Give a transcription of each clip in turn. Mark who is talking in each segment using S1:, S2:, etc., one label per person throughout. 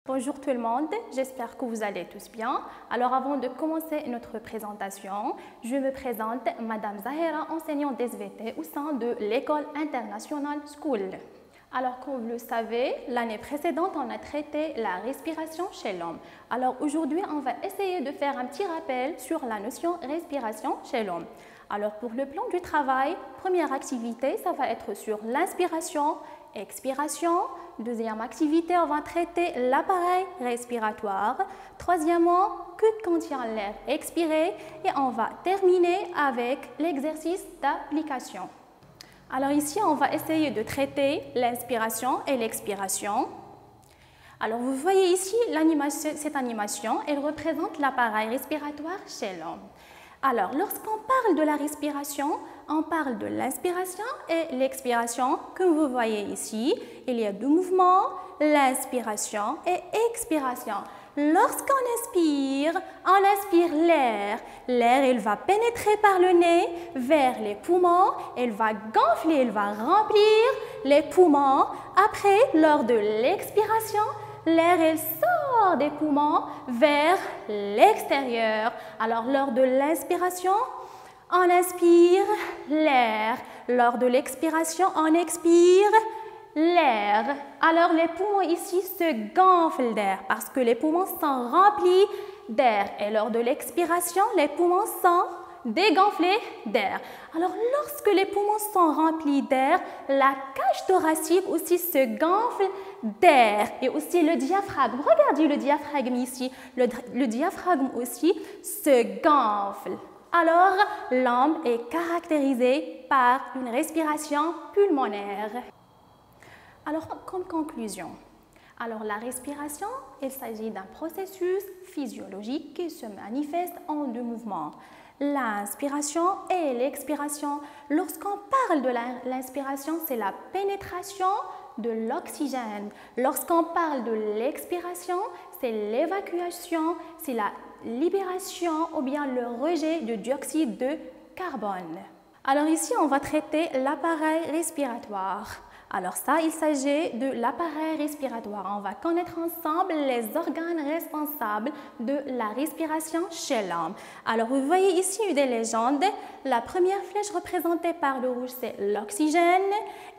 S1: Bonjour tout le monde, j'espère que vous allez tous bien. Alors avant de commencer notre présentation, je me présente Madame Zahera, enseignante d'SVT au sein de l'École International School. Alors comme vous le savez, l'année précédente, on a traité la respiration chez l'homme. Alors aujourd'hui, on va essayer de faire un petit rappel sur la notion respiration chez l'homme. Alors pour le plan du travail, première activité, ça va être sur l'inspiration, expiration. Deuxième activité, on va traiter l'appareil respiratoire. Troisièmement, que contient l'air expiré. Et on va terminer avec l'exercice d'application. Alors ici, on va essayer de traiter l'inspiration et l'expiration. Alors vous voyez ici cette animation, elle représente l'appareil respiratoire chez l'homme. Alors lorsqu'on parle de la respiration, on parle de l'inspiration et l'expiration. Comme vous voyez ici, il y a deux mouvements, l'inspiration et expiration. Lorsqu'on inspire l'air. L'air, il va pénétrer par le nez vers les poumons, il va gonfler, il va remplir les poumons. Après, lors de l'expiration, l'air, il sort des poumons vers l'extérieur. Alors, lors de l'inspiration, on inspire l'air. Lors de l'expiration, on expire l'air. Alors, les poumons ici se gonflent d'air parce que les poumons sont remplis d'air. Et lors de l'expiration, les poumons sont dégonflés d'air. Alors, lorsque les poumons sont remplis d'air, la cage thoracique aussi se gonfle d'air. Et aussi le diaphragme. Regardez le diaphragme ici. Le diaphragme aussi se gonfle. Alors, l'homme est caractérisé par une respiration pulmonaire. Alors, comme conclusion, la respiration, il s'agit d'un processus physiologique qui se manifeste en deux mouvements. L'inspiration et l'expiration. Lorsqu'on parle de l'inspiration, c'est la pénétration de l'oxygène. Lorsqu'on parle de l'expiration, c'est l'évacuation, c'est la libération ou bien le rejet du dioxyde de carbone. Alors ici, on va traiter l'appareil respiratoire. Alors ça, il s'agit de l'appareil respiratoire. On va connaître ensemble les organes responsables de la respiration chez l'homme. Alors vous voyez ici des légendes. La première flèche représentée par le rouge, c'est l'oxygène.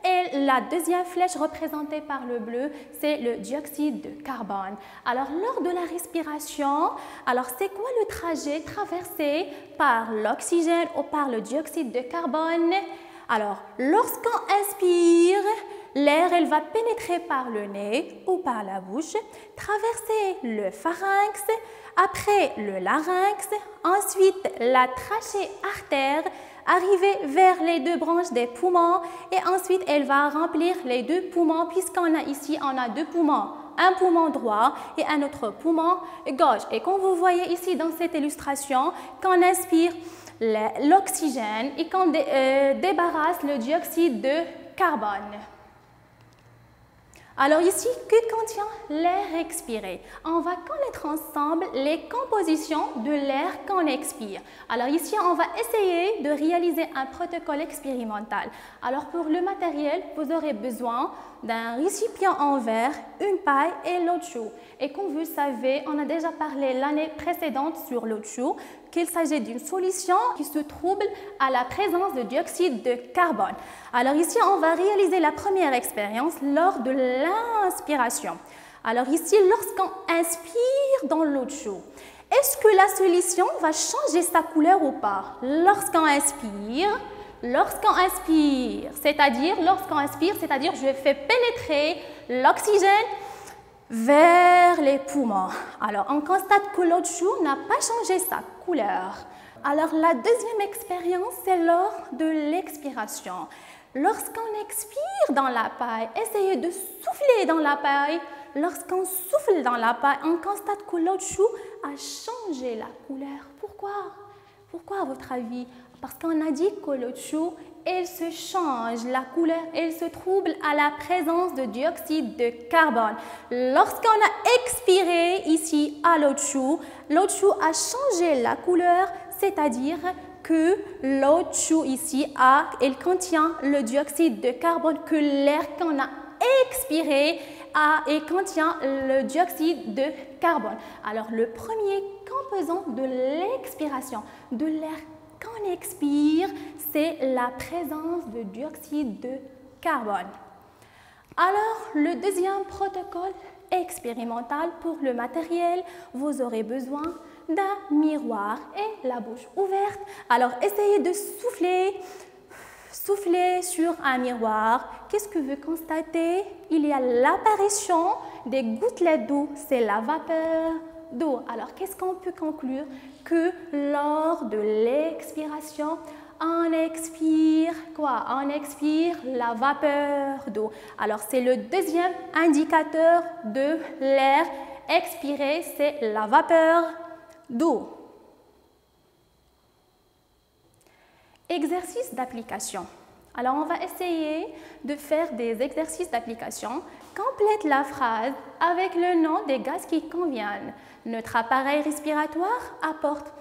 S1: Et la deuxième flèche représentée par le bleu, c'est le dioxyde de carbone. Alors lors de la respiration, c'est quoi le trajet traversé par l'oxygène ou par le dioxyde de carbone? Alors, lorsqu'on inspire, l'air, elle va pénétrer par le nez ou par la bouche, traverser le pharynx, après le larynx, ensuite la trachée artère, arriver vers les deux branches des poumons et ensuite elle va remplir les deux poumons puisqu'on a ici, on a deux poumons. Un poumon droit et un autre poumon gauche. Et comme vous voyez ici dans cette illustration, quand on inspire l'oxygène et qu'on débarrasse le dioxyde de carbone. Alors ici, que contient l'air expiré? On va connaître ensemble les compositions de l'air qu'on expire. Alors ici, on va essayer de réaliser un protocole expérimental. Alors pour le matériel, vous aurez besoin d'un récipient en verre, une paille et l'eau de chaux. Et comme vous le savez, on a déjà parlé l'année précédente sur l'eau de chaux, qu'il s'agit d'une solution qui se trouble à la présence de dioxyde de carbone. Alors ici, on va réaliser la première expérience lors de l'inspiration. Alors ici, lorsqu'on inspire dans l'eau de chaux, est-ce que la solution va changer sa couleur ou pas? Lorsqu'on inspire, c'est-à-dire je fais pénétrer l'oxygène vers les poumons. Alors, on constate que l'eau de chaux n'a pas changé sa couleur. Alors, la deuxième expérience, c'est lors de l'expiration. Lorsqu'on expire dans la paille, essayez de souffler dans la paille. Lorsqu'on souffle dans la paille, on constate que l'eau de chaux a changé la couleur. Pourquoi? Pourquoi à votre avis? Parce qu'on a dit que l'eau de chaux, elle se change, la couleur, elle se trouble à la présence de dioxyde de carbone. Lorsqu'on a expiré ici à l'eau de chaux a changé la couleur, c'est-à-dire que l'O2 ici, elle contient le dioxyde de carbone que l'air qu'on a expiré et contient le dioxyde de carbone. Alors, le premier composant de l'expiration de l'air qu'on expire, c'est la présence de dioxyde de carbone. Alors, le deuxième protocole expérimental pour le matériel, vous aurez besoin d'un miroir et la bouche ouverte. Alors, essayez de souffler sur un miroir. Qu'est-ce que vous constatez? Il y a l'apparition des gouttelettes d'eau, c'est la vapeur d'eau. Alors, qu'est-ce qu'on peut conclure? Que lors de l'expiration, on expire quoi? On expire la vapeur d'eau. Alors, c'est le deuxième indicateur de l'air expiré, c'est la vapeur d'eau. Exercice d'application. Alors, on va essayer de faire des exercices d'application. Complète la phrase avec le nom des gaz qui conviennent. Notre appareil respiratoire apporte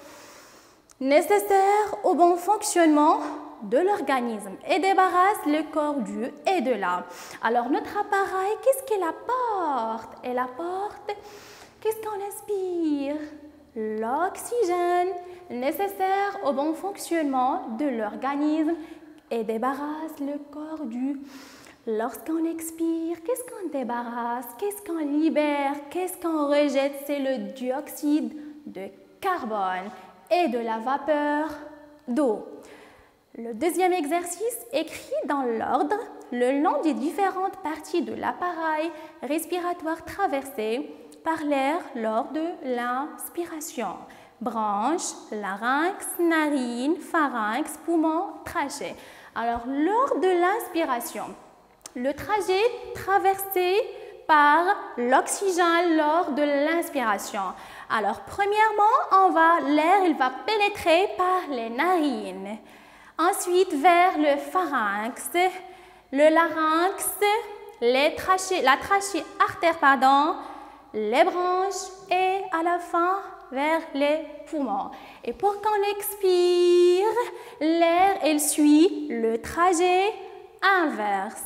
S1: nécessaire au bon fonctionnement de l'organisme et débarrasse le corps du et de la. Alors, notre appareil, qu'est-ce qu'il apporte? Elle apporte, qu'est-ce qu'on inspire? L'oxygène nécessaire au bon fonctionnement de l'organisme et débarrasse le corps du. Lorsqu'on expire, qu'est-ce qu'on débarrasse? Qu'est-ce qu'on libère? Qu'est-ce qu'on rejette? C'est le dioxyde de carbone et de la vapeur d'eau. Le deuxième exercice, écrit dans l'ordre le long des différentes parties de l'appareil respiratoire traversé par l'air lors de l'inspiration. Branche, larynx, narine, pharynx, poumon, trachée. Alors, lors de l'inspiration, le trajet traversé par l'oxygène lors de l'inspiration. Alors, premièrement, l'air il va pénétrer par les narines. Ensuite, vers le pharynx, le larynx, la trachée artère, les branches et à la fin, vers les poumons. Et pour qu'on expire, l'air il suit le trajet inverse.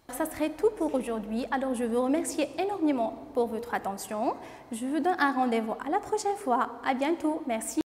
S1: Ça serait tout pour aujourd'hui. Alors, je vous remercie énormément pour votre attention. Je vous donne un rendez-vous à la prochaine fois. À bientôt. Merci.